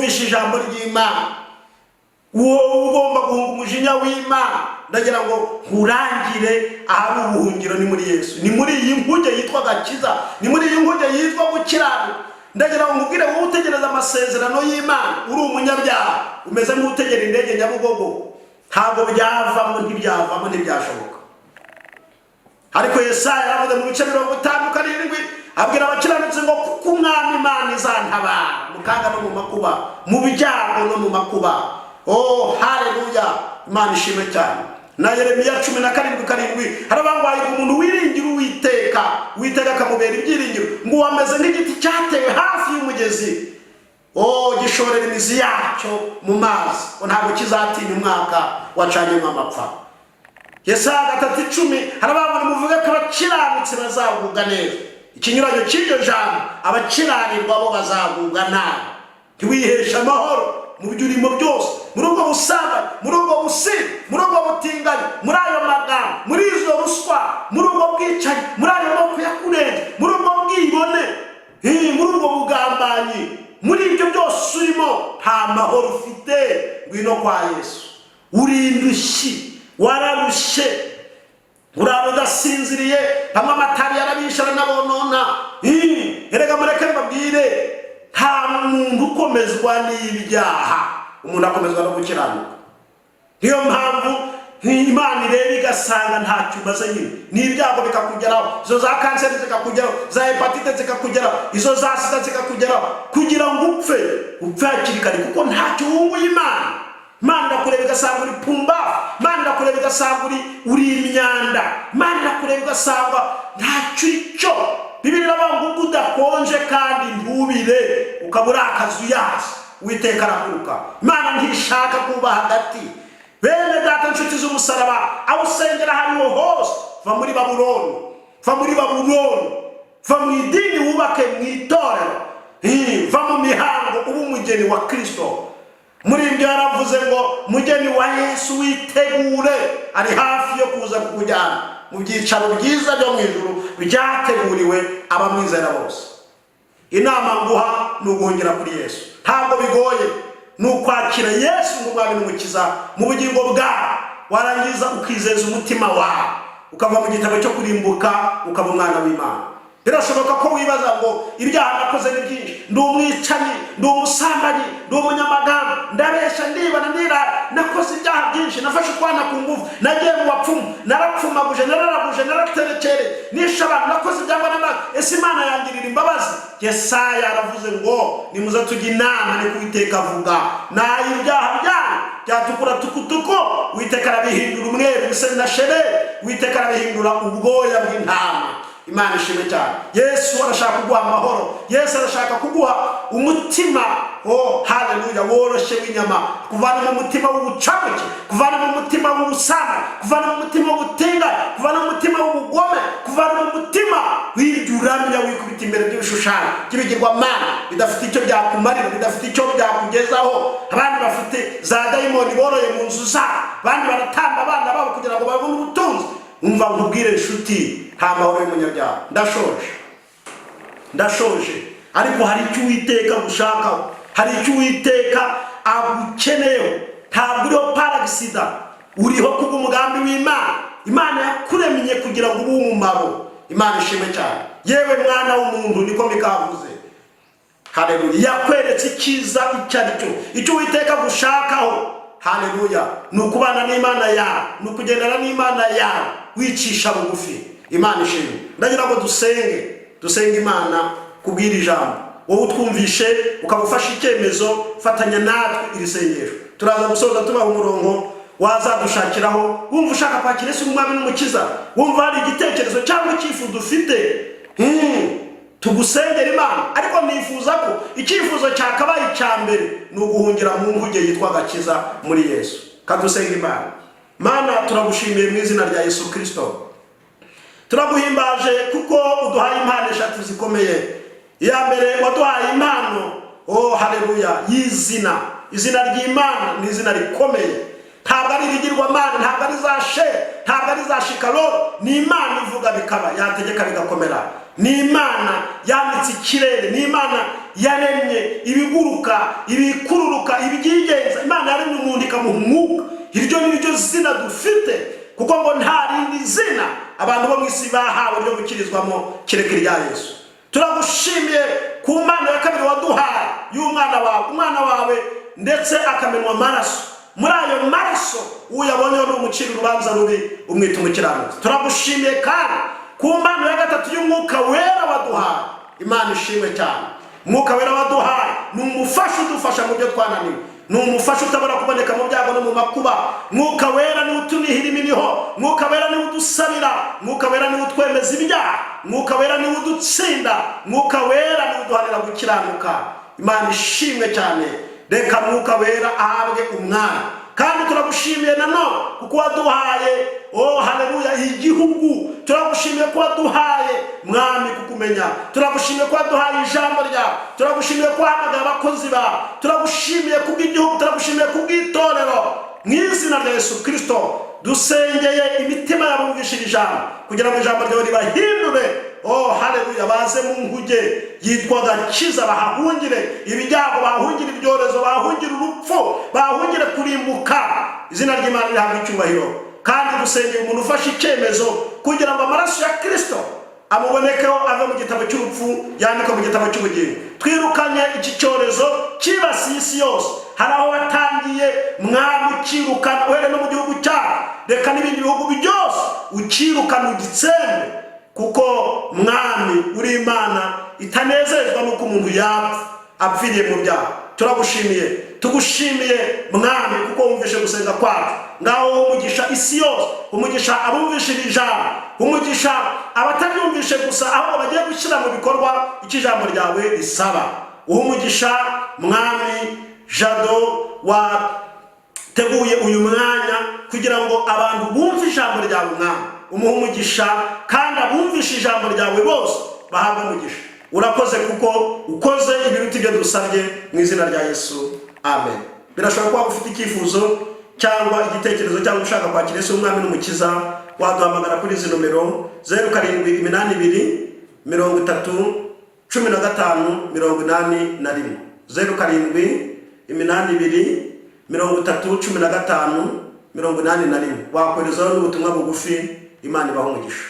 wumvishe ijambo ry'Imana, uwo ugomba guhunga umujinya w'Imana. Ndagira ngo nkurangire ahari ubuhungiro ni muri Yesu, ni muri iyi nkuge yitwa gakiza, ni muri iyi nkuge yitwa gukiranuka. Ndagira ngo ngubwire wowe utegereza amasezerano y'Imana, uri umunyabyaha umeze nk'utegera indege Nyabugogo, ntabwo byavamo, ntibyashoboka. Ariko Yesaya yaravuze mu bice 57 abwira abakiranutsi ngo kuko umwami Imana izantabara mu kaga no mu makuba, mu byago no mu makuba. Oh haleluya, Imana ishimwe cyane. Na Yeremiya 17:7 harabangwaye umuntu wiringira Uwiteka akamubera ibyiringiro, ngo wameze nk'igiti cyatewe hafi y'umugezi, gishorera imizi yacyo mu mazi, ntabwo kizatinya umwaka wacanyemo amapfa. Yesaya 3:10 harabangwaye muvuge ko abakiranutsi bazagubwa neza. Ikinyuranyo cy'iryo jambo, abakiranirwa bo bazagubwa nabi. Ntiwihesha amahoro mu byo urimo byose, muri ubwo busambanyi, muri ubwo businzi, muri ubwo butinganyi, muri ayo magambo, muri izo ruswa, muri ubwo bwicanyi, muri ayo maboko yakurenze, muri ubwo bwibone, muri ubwo bugambanyi, muri ibyo byose urimo nta mahoro ufite. Ngwino kwa Yesu, urindushye, wararushe, urara udasinziriye, hamwe amatari yarabishe aranabonona. Erega mureke mbabwire, nta muntu ukomezwa n'ibyaha, umuntu akomezwa no gukiranuka. Niyo mpamvu Imana ireba igasanga ntacyo umaze nyine, n'ibyago bikakugeraho, izo za kanseri zikakugeraho, za hepatite zikakugeraho, izo za sida zikakugeraho, kugira ngo upfe hakiri kare, kuko ntacyo wunguye Imana. Imana irakureba igasanga uri pumba, Imana irakureba igasanga uri imyanda, Imana irakureba igasanga ntacyo icyo. Bibiri n'abantu udakonje kandi ntubire ukabura akazuyazi, Uwiteka arakuruka. Imana ntishaka kuba hagati. Bene data nshuti z'umusaraba, aho usengera hariho hose, va muri Babuloni, va mu idini wubake mu itorero, va mu mihango uba umugeni wa Kristo. Muri ibyo yaravuze ngo mugeni wa Yesu witegure, ari hafi yo kuza kukujyana mu byicaro byiza byo mu ijuru byateguriwe abamwizera bose. Inama nguha ni uguhungira kuri Yesu, ntabwo bigoye, ni ukwakira Yesu nk'umwami n'umukiza mu bugingo bwawe, warangiza ukizeza umutima wawe, ukava mu gitabo cyo kurimbuka ukaba umwana w'Imana. Birashoboka ko wibaza ngo ibyaha nakoze ni byinshi, ndi umwicanyi, ndi umusambanyi, ndi umunyamagambo, ndabesha, ndibana, nakoze ibyaha byinshi, nafashe ukwana ku ngufu, nagiye mu bapfumu, narapfumaguje, nararaguje, naraterekere, nishe abantu, nakoze ibyangwa n'abantu. Ese Imana yangirira imbabazi? Yesaya aravuze ngo nimuze tujye inama, ni Uwiteka avuga, naho ibyaha byanyu byatukura tukutuku, Uwiteka arabihindura umweru bisa na shere, Uwiteka arabihindura ubwoya bw'intama. Imana ishimwe cyane. Yesu arashaka kuguha amahoro, Yesu arashaka kuguha umutima haleluya woroshye w'inyama, kuvana mu mutima w'ubucamuke, kuvana mu mutima w'ubusama, kuvana mu mutima w'ubutinganyi, kuvana mu mutima w'ubugome, kuvana mu mutima w'iryuramya wikubita imbere by'ibishushanyo by'ibigirwamana bidafite icyo byakumarira, bidafite icyo byakugezaho. Abandi bafite za dayimoni boroye mu nzu zabo, abandi baratamba abana babo kugira ngo babone ubutunzi. Umva nkubwire inshuti, nta mahoro y'umunyabyaha. Ndashoje, ariko hari icyo Uwiteka gushakaho, hari icyo Uwiteka agukeneyeho. Ntabwo uriho paragisida, uriho kubw'umugambi w'Imana. Imana yakuremye kugira ngo ube umumaro. Imana ishimwe cyane. Yewe mwana w'umuntu, niko bikavuze. Haleluya. Yakweretse icyiza icyo ari cyo, icyo Uwiteka gushakaho. Haleluya. Nukubana n'Imana yawe, nukugendana n'Imana yawe, wicisha bugufi. Imana ishimwe. Ndagira ngo dusenge Imana kubwira ijambo. Wowe utwumvishe ukabufasha icyemezo, fatanya natwe iri sengesho. Turaza gusoza tubaha umurongo wazadushakiraho. Wumva ushaka kwakira Yesu nk'umwami n'umukiza, wumva hari igitekerezo cyangwa icyifuzo ufite, tugusengera Imana. Ariko nifuza ko icyifuzo cyakabaye icya mbere ni uguhungira mu nkuge yitwa gakiza muri Yesu. Kadusenga Imana. Mana, turagushimiye mu izina rya Yesu Kristo. Turaguhimbaje kuko uduhaye impano eshatu zikomeye. Iya mbere waduhaye impano, haleluya, y'izina. Izina ry'Imana ni izina rikomeye. Ntabwo ari ibigirwamana, ntabwo ari za she, ntabwo ari za shikaroro, ni Imana ivuga bikaba, yategeka bigakomera. ni Imana yamitse ikirere, ni Imana yaremye ibiguruka, ibikururuka, ibyigenza. Imana yaremye umuntu ikamuha umwuka. Iryo ni ryo zina dufite, kuko ngo nta rindi zina abantu bo mu isi bahawe ryo gukirizwamo kereka irya Yesu. Turagushimiye ku Mana ya kabiri waduhaye y'umwana wawe, umwana wawe ndetse akamenwa amaraso. Muri ayo maraso uyabonyeho n'umucira urubanza rubi umwita umukiranutsi. Turagushimiye kandi ku Mana ya gatatu y'umwuka wera waduhaye. Imana ishimwe cyane. Umwuka wera waduhaye ni umufasha udufasha mu byo twananiwe, ni umufasha utabara kuboneka mu byago no mu makuba. Mwuka wera ni utunihira iminiho, mwuka wera ni udusabira, mwuka wera ni utwemeza ibyaha, mwuka wera ni udutsinda, mwuka wera ni uduhanira gukiranuka. Imana ishimwe cyane. Reka mwuka wera ahabwe umwanya. Kandi turagushimiye nanone kuko waduhaye, oh haleluya, igihugu. Turagushimiye ko waduhaye mwami kukumenya, turagushimiye ko waduhaye ijambo ryawe, turagushimiye ko wahamagaye abakozi bawe, turagushimiye kubw'igihugu, turagushimiye kubw'itorero. Mu izina rya Yesu Kristo dusengeye imitima y'abumvishije ijambo, kugira ngo ijambo ryawe ribahindure, oh haleluya, baze mu nkuge yitwa Gakiza, bahahungire ibyago, bahungire ibyorezo, bahungire urupfu, bahungire kurimbuka. Izina ry'Imana rihabwe icyubahiro. Kandi dusengeye umuntu ufashe icyemezo kugira ngo amaraso ya Kristo amubonekeho, ave mu gitabo cy'urupfu yandikwa mu gitabo cy'ubugingo. Twirukanye iki cyorezo kibasiye isi yose. Hari aho watangiye mwami ukirukana, uhere no mu gihugu cyacu, reka n'ibindi bihugu byose ukirukana ugitsembe, kuko mwami uri Imana itanezezwa nuko umuntu yapfa apfiriye mu byaha. Turagushimiye, tugushimiye mwami kuko wumvishe gusenga kwacu. Ngaho umugisha isi yose, umugisha abumvishije ijambo, umugisha abatabyumvishe gusa ahubwo bagiye gushyira mu bikorwa icyo ijambo ryawe risaba. Umugisha mwami Jado wateguye uyu mwanya kugira ngo abantu bumve ijambo ryawe mwami, umuha umugisha, kandi abumvishe ijambo ryawe bose bahabwe umugisha. Urakoze kuko ukoze ibiruta ibyo dusabye mu izina rya Yesu, amen. Birashobora kuba ufite icyifuzo cyangwa igitekerezo cyangwa ushaka kwakira Yesu umwami n'umukiza, waduhamagara kuri izi nomero 0782 30 15 81 0782 30 15 81. Wakoherezaho n'ubutumwa bugufi. Imana ibahe umugisha.